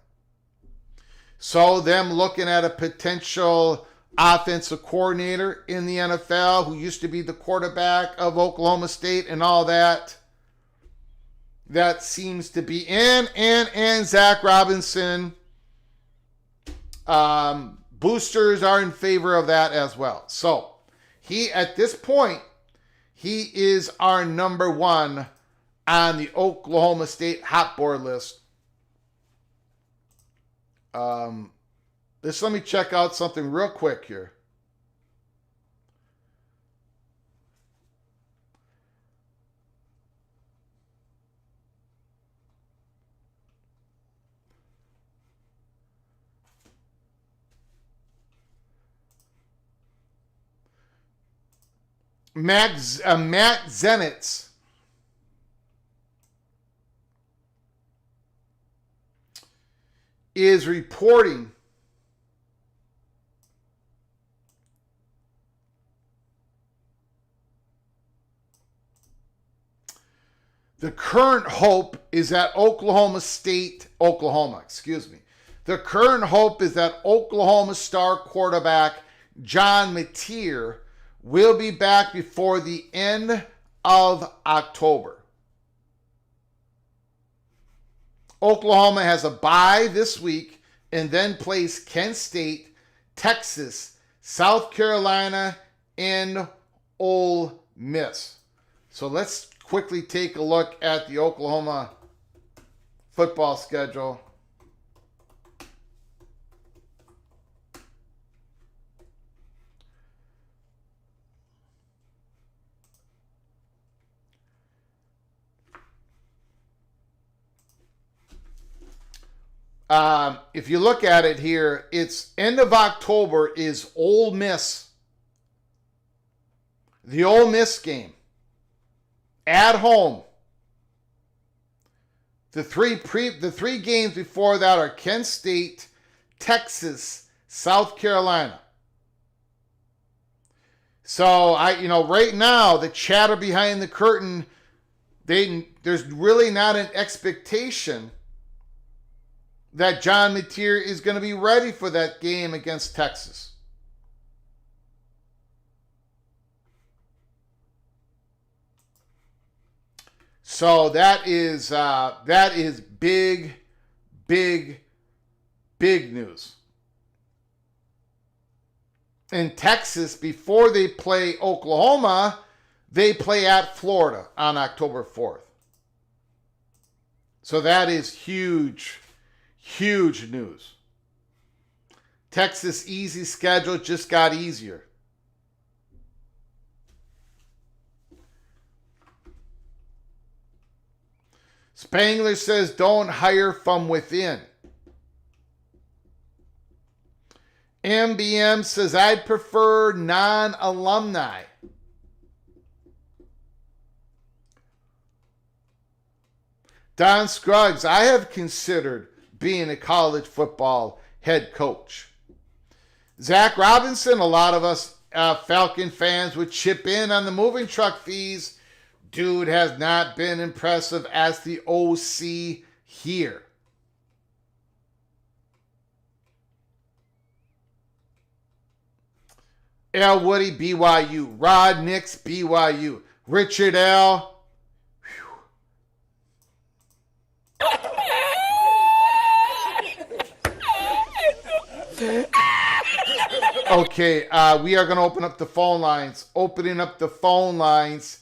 Speaker 1: So them looking at a potential offensive coordinator in the NFL who used to be the quarterback of Oklahoma State and all that. That seems to be and Zach Robinson. Boosters are in favor of that as well. So at this point, he is our number 1 on the Oklahoma State hot board list. Let me check out something real quick here. Matt Zenitz is reporting the current hope is that The current hope is that Oklahoma star quarterback John Mateer will be back before the end of October. Oklahoma has a bye this week and then plays Kent State, Texas, South Carolina, and Ole Miss. So let's quickly take a look at the Oklahoma football schedule. if you look at it here, it's end of October is Ole Miss. The Ole Miss game. At home. The three games before that are Kent State, Texas, South Carolina. So right now the chatter behind the curtain, there's really not an expectation that John Mateer is going to be ready for that game against Texas. So that is big, big, big news. In Texas, before they play Oklahoma, they play at Florida on October 4th. So that is huge, huge news. Texas' easy schedule just got easier. Spangler says, don't hire from within. MBM says, I'd prefer non-alumni. Don Scruggs, I have considered being a college football head coach. Zach Robinson, a lot of us Falcon fans would chip in on the moving truck fees. Dude has not been impressive as the OC here. L. Woody, BYU. Rod Nix, BYU. Richard L. Okay, we are going to open up the phone lines. Opening up the phone lines.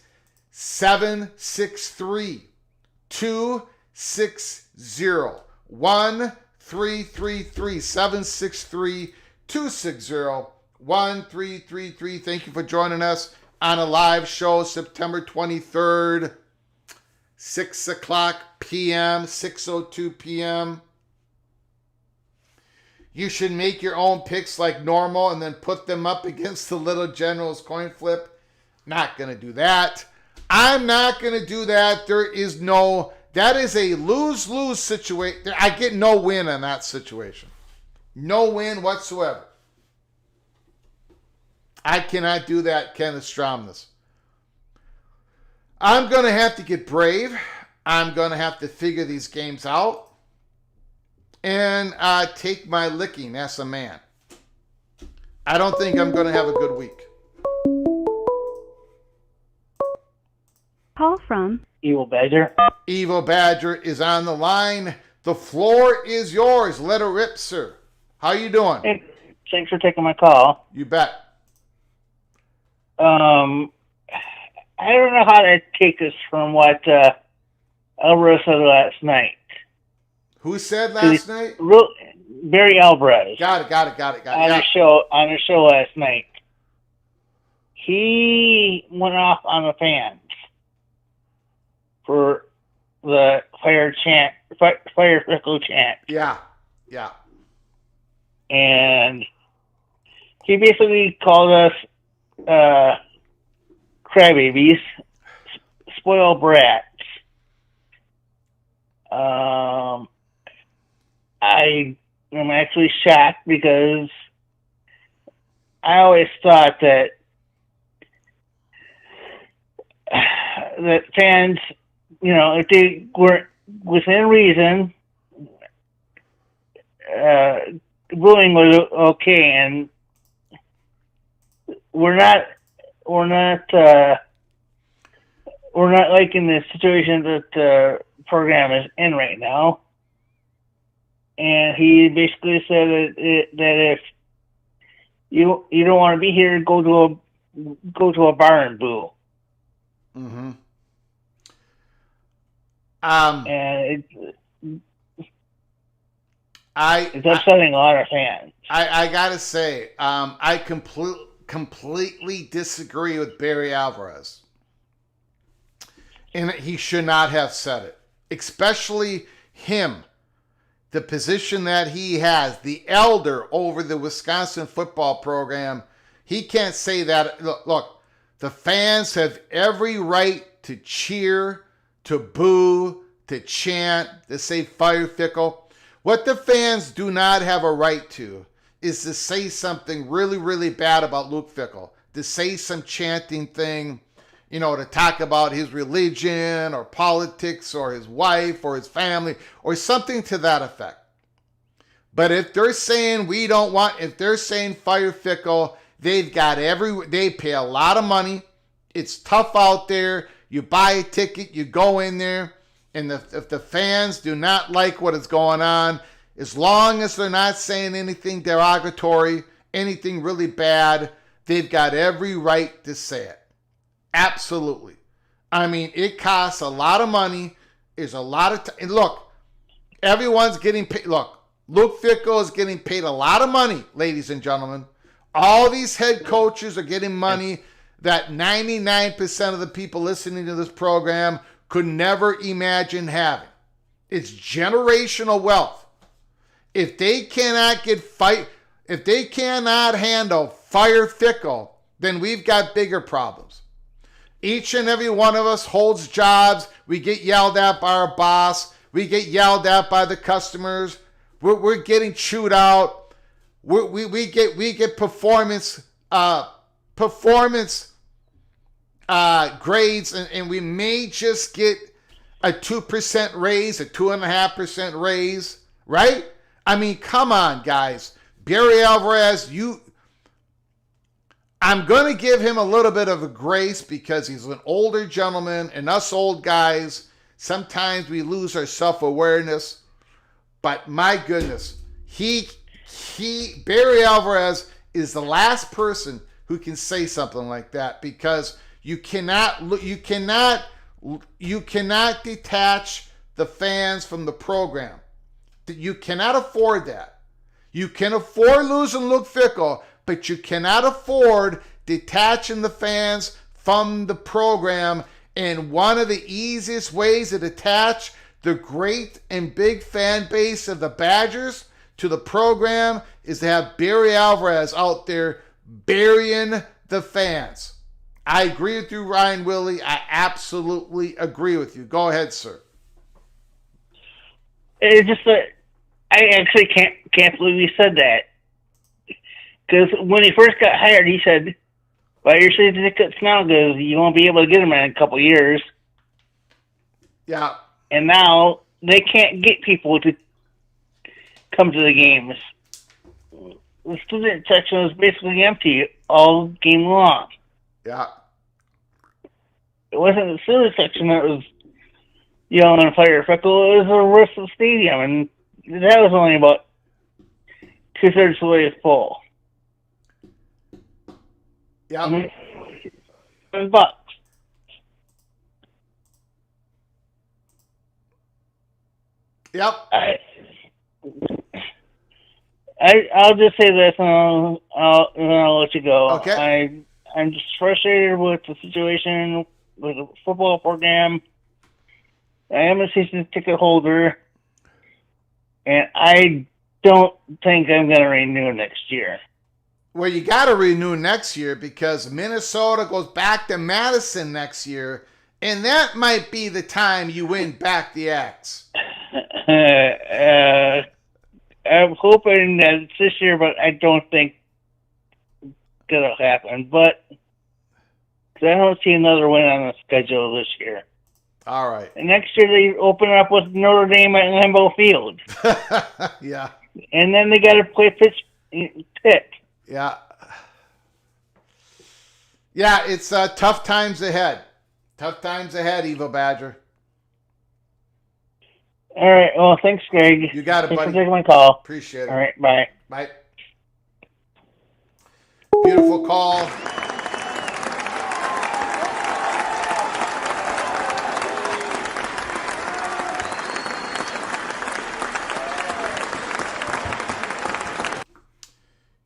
Speaker 1: 763-260-1333. 763-260-1333. Thank you for joining us on a live show September 23rd, 6 o'clock p.m., 6:02 p.m. You should make your own picks like normal and then put them up against the Little General's coin flip. Not going to do that. I'm not going to do that. That is a lose-lose situation. I get no win on that situation. No win whatsoever. I cannot do that, Kenneth Stromness. I'm going to have to get brave. I'm going to have to figure these games out. And take my licking as a man. I don't think I'm going to have a good week.
Speaker 2: Call from
Speaker 3: Evil Badger.
Speaker 1: Evil Badger is on the line. The floor is yours. Let her rip, sir. How you doing?
Speaker 3: Hey, thanks for taking my call.
Speaker 1: You bet.
Speaker 3: I don't know how to take this from what Alvarez said last night.
Speaker 1: Who said last night?
Speaker 3: Barry Alvarez.
Speaker 1: Got it.
Speaker 3: On a show last night. He went off on the fans for the fire Fickle chant.
Speaker 1: Yeah.
Speaker 3: And he basically called us crybabies, spoiled brats. I am actually shocked because I always thought that fans, if they were within reason, bullying was okay, and we're not liking the situation that the program is in right now. And he basically said that if you don't want to be here, go to a bar and boo.
Speaker 1: Mm-hmm.
Speaker 3: And it's upsetting a lot of fans.
Speaker 1: I gotta say, I completely disagree with Barry Alvarez, and he should not have said it, especially him. the position that he has, the elder over the Wisconsin football program, he can't say that. Look, the fans have every right to cheer, to boo, to chant, to say fire Fickle. What the fans do not have a right to is to say something really, really bad about Luke Fickell, to say some chanting thing, to talk about his religion or politics or his wife or his family or something to that effect. But if they're saying if they're saying fire Fickell, they pay a lot of money. It's tough out there. You buy a ticket, you go in there, and if the fans do not like what is going on, as long as they're not saying anything derogatory, anything really bad, they've got every right to say it. Absolutely. I mean, it costs a lot of money. There's a lot of and look, everyone's getting paid. Look, Luke Fickell is getting paid a lot of money, ladies and gentlemen. All these head coaches are getting money that 99% of the people listening to this program could never imagine having. It's generational wealth. If they cannot handle fire Fickell, then we've got bigger problems. Each and every one of us holds jobs. We get yelled at by our boss. We get yelled at by the customers. We're getting chewed out. We get performance grades, and we may just get a 2% raise, a 2.5% raise, right? I mean, come on, guys. Barry Alvarez, I'm going to give him a little bit of a grace because he's an older gentleman, and us old guys, sometimes we lose our self-awareness. But my goodness, Barry Alvarez is the last person who can say something like that, because you cannot detach the fans from the program. You cannot afford that. You can afford losing Luke Fickell, but you cannot afford detaching the fans from the program. And one of the easiest ways to detach the great and big fan base of the Badgers to the program is to have Barry Alvarez out there burying the fans. I agree with you, Ryan Willie. I absolutely agree with you. Go ahead, sir.
Speaker 3: It's just that I actually can't believe he said that. Because when he first got hired, he said, "Buy your season tickets now, because you won't be able to get them in a couple of years."
Speaker 1: Yeah.
Speaker 3: And now they can't get people to come to the games. The student section was basically empty all game long.
Speaker 1: Yeah.
Speaker 3: It wasn't the student section that was yelling and fire Fickell. It was the rest of the stadium, and that was only about 2/3 of the way full.
Speaker 1: Yeah.
Speaker 3: $7.
Speaker 1: Yep.
Speaker 3: I'll just say this, and I'll let you go.
Speaker 1: Okay.
Speaker 3: I'm just frustrated with the situation with the football program. I am a season ticket holder, and I don't think I'm going to renew next year.
Speaker 1: Well, you got to renew next year because Minnesota goes back to Madison next year, and that might be the time you win back the axe.
Speaker 3: I'm hoping that it's this year, but I don't think that'll happen. But cause I don't see another win on the schedule this year.
Speaker 1: All right.
Speaker 3: And next year they open up with Notre Dame at Lambeau Field.
Speaker 1: Yeah.
Speaker 3: And then they got to play Pitt.
Speaker 1: Yeah. Yeah, it's tough times ahead. Tough times ahead, Evo Badger.
Speaker 3: All right. Well, thanks, Greg.
Speaker 1: You got it, buddy.
Speaker 3: Thanks for taking my call.
Speaker 1: Appreciate it.
Speaker 3: All right. Bye.
Speaker 1: Bye. Beautiful call.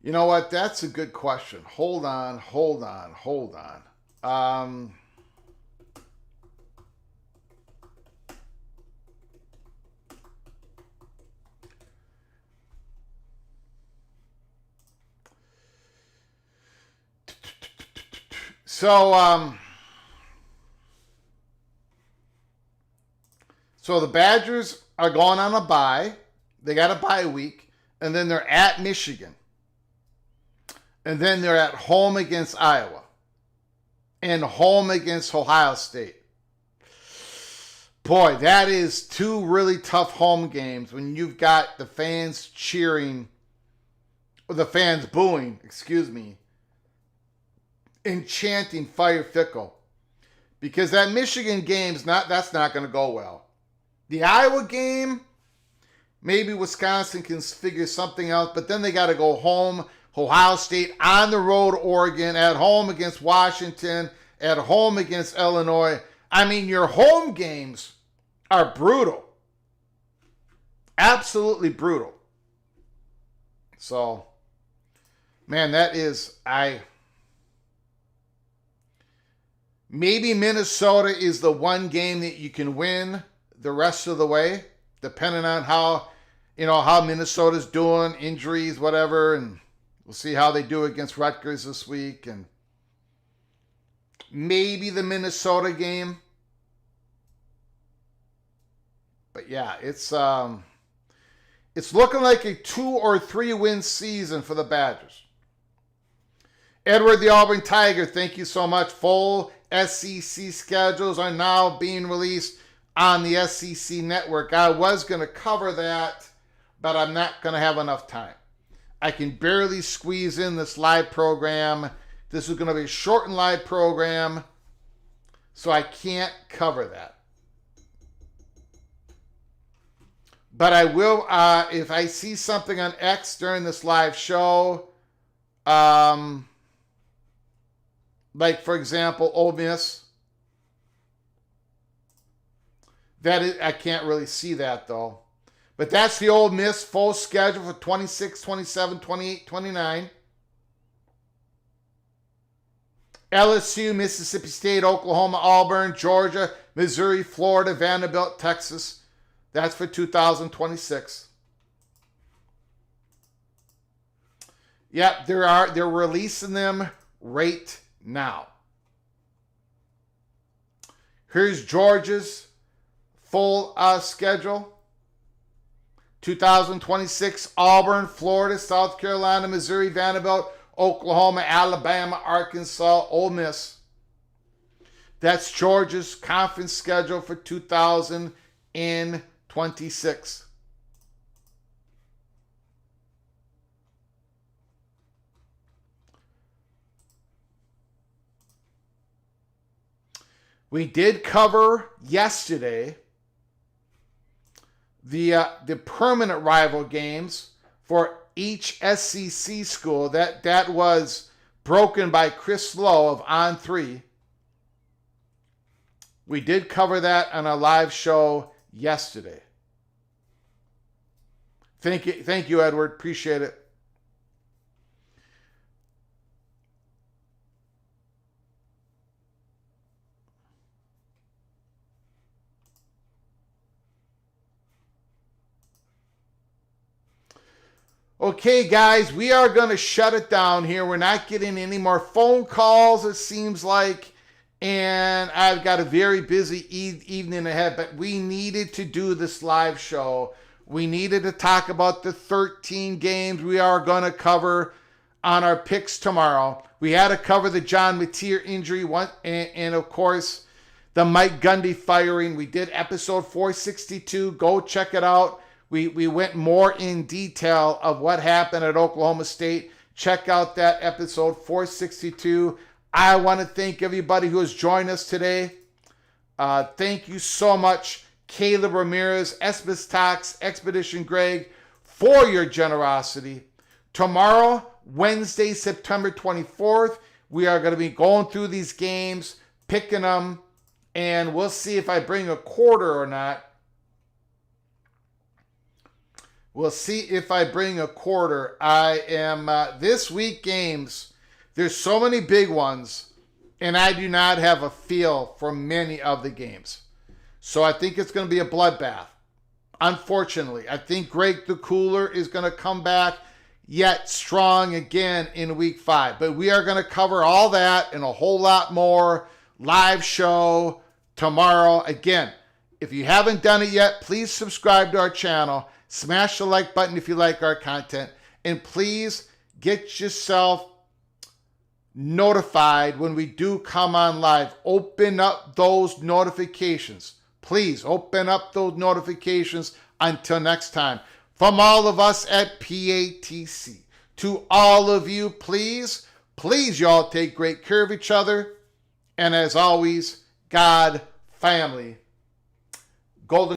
Speaker 1: You know what? That's a good question. Hold on. So the Badgers are going on a bye. They got a bye week, and then they're at Michigan. And then they're at home against Iowa and home against Ohio State. Boy, that is two really tough home games when you've got the fans cheering, or the fans booing, and chanting Fire Fickle. Because that Michigan game's that's not going to go well. The Iowa game, maybe Wisconsin can figure something out, but then they got to go home. Ohio State on the road, Oregon, at home against Washington, at home against Illinois. I mean, your home games are brutal. Absolutely brutal. So, man, maybe Minnesota is the one game that you can win the rest of the way, depending on how Minnesota's doing, injuries, whatever, and we'll see how they do against Rutgers this week, and maybe the Minnesota game. But yeah, it's looking like a 2 or 3 win season for the Badgers. Edward the Auburn Tiger, thank you so much. Full SEC schedules are now being released on the SEC network. I was going to cover that, but I'm not going to have enough time. I can barely squeeze in this live program. This is going to be a shortened live program, so I can't cover that. But I will, if I see something on X during this live show, like, for example, Ole Miss, I can't really see that, though. But that's the Ole Miss full schedule for 26, 27, 28, 29. LSU, Mississippi State, Oklahoma, Auburn, Georgia, Missouri, Florida, Vanderbilt, Texas. That's for 2026. Yep, they're releasing them right now. Here's Georgia's full schedule. 2026, Auburn, Florida, South Carolina, Missouri, Vanderbilt, Oklahoma, Alabama, Arkansas, Ole Miss. That's Georgia's conference schedule for 2026. We did cover yesterday the permanent rival games for each SEC school. That was broken by Chris Lowe of On3. We did cover that on a live show yesterday. Thank you, Edward. Appreciate it. Okay, guys, we are going to shut it down here. We're not getting any more phone calls, it seems like. And I've got a very busy evening ahead, but we needed to do this live show. We needed to talk about the 13 games we are going to cover on our picks tomorrow. We had to cover the John Mateer injury, and of course, the Mike Gundy firing. We did episode 462. Go check it out. We went more in detail of what happened at Oklahoma State. Check out that episode 462. I want to thank everybody who has joined us today. Thank you so much, Caleb Ramirez, Espis Tax, Expedition Greg, for your generosity. Tomorrow, Wednesday, September 24th, we are going to be going through these games, picking them, and we'll see if I bring a quarter or not. We'll see if I bring a quarter. I am, this week games, there's so many big ones, and I do not have a feel for many of the games. So I think it's going to be a bloodbath. Unfortunately, I think Greg the Cooler is going to come back. yet strong again in week 5. But we are going to cover all that and a whole lot more live show tomorrow. Again, if you haven't done it yet, please subscribe to our channel. Smash the like button if you like our content. And please get yourself notified when we do come on live. Open up those notifications. Please open up those notifications. Until next time, from all of us at PATC, to all of you, please y'all take great care of each other. And as always, God, family, Golden